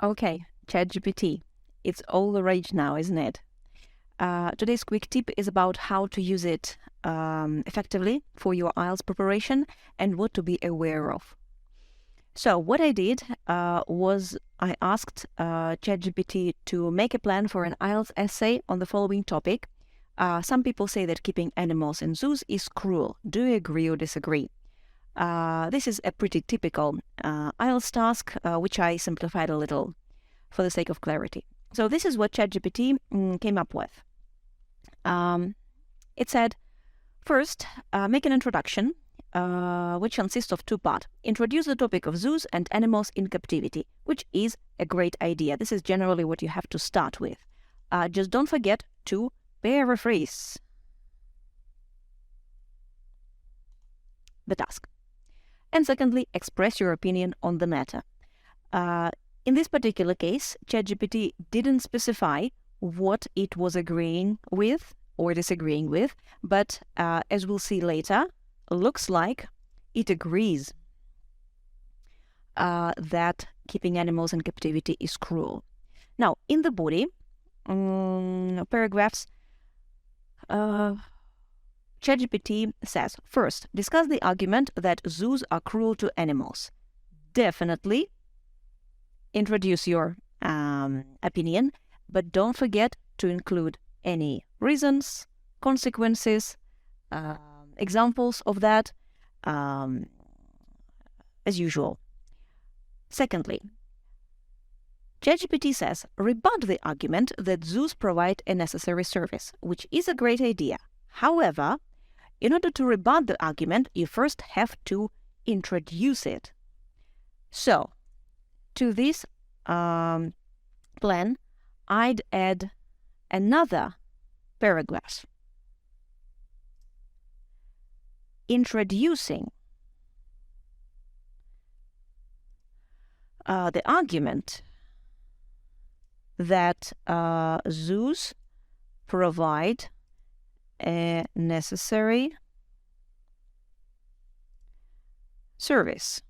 Okay, ChatGPT. It's all the rage now, isn't it? Today's quick tip is about how to use it effectively for your IELTS preparation and what to be aware of. So what I did was I asked ChatGPT to make a plan for an IELTS essay on the following topic. Some people say that keeping animals in zoos is cruel. Do you agree or disagree? This is a pretty typical IELTS task, which I simplified a little for the sake of clarity. So this is what ChatGPT came up with. It said, first, make an introduction, which consists of two parts. Introduce the topic of zoos and animals in captivity, which is a great idea. This is generally what you have to start with. Just don't forget to paraphrase the task. And secondly, express your opinion on the matter. In this particular case, ChatGPT didn't specify what it was agreeing with or disagreeing with, but as we'll see later, looks like it agrees that keeping animals in captivity is cruel. Now, in the body, paragraphs, ChatGPT says, first, discuss the argument that zoos are cruel to animals. Definitely introduce your opinion, but don't forget to include any reasons, consequences, examples of that, as usual. Secondly, ChatGPT says, rebut the argument that zoos provide a necessary service, which is a great idea. However, in order to rebut the argument, you first have to introduce it. So, to this plan, I'd add another paragraph introducing the argument that zoos provide a necessary service.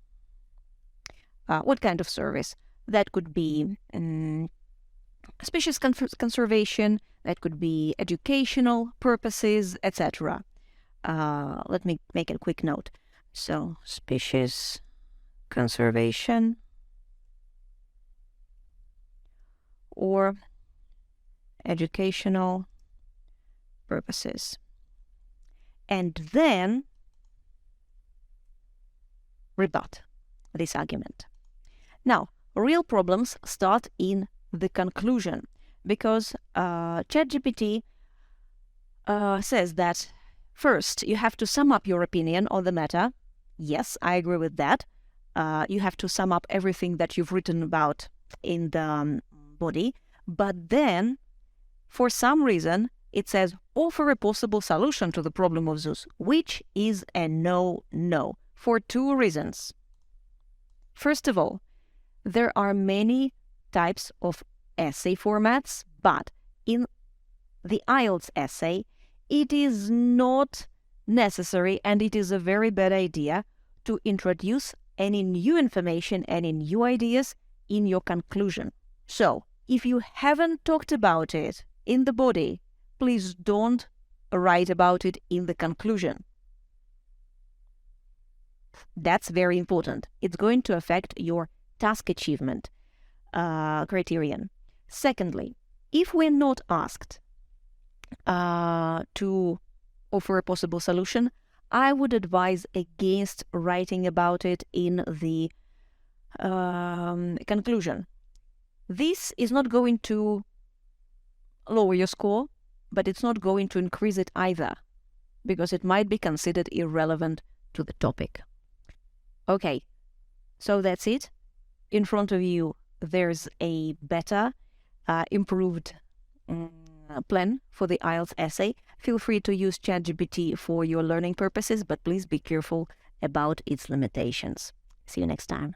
What kind of service? That could be species conservation, that could be educational purposes, etc. Let me make a quick note. So, species conservation or educational purposes. And then rebut this argument. Now, real problems start in the conclusion, because ChatGPT says that first you have to sum up your opinion on the matter. Yes, I agree with that. You have to sum up everything that you've written about in the body, but then for some reason it says offer a possible solution to the problem of zoos, which is a no for two reasons. First of all, there are many types of essay formats, but in the IELTS essay, it is not necessary and it is a very bad idea to introduce any new information, any new ideas in your conclusion. So, if you haven't talked about it in the body, please don't write about it in the conclusion. That's very important. It's going to affect your task achievement criterion. Secondly, if we're not asked to offer a possible solution, I would advise against writing about it in the conclusion. This is not going to lower your score, but it's not going to increase it either, because it might be considered irrelevant to the topic. Okay, so that's it. In front of you, there's a better, improved plan for the IELTS essay. Feel free to use ChatGPT for your learning purposes, but please be careful about its limitations. See you next time.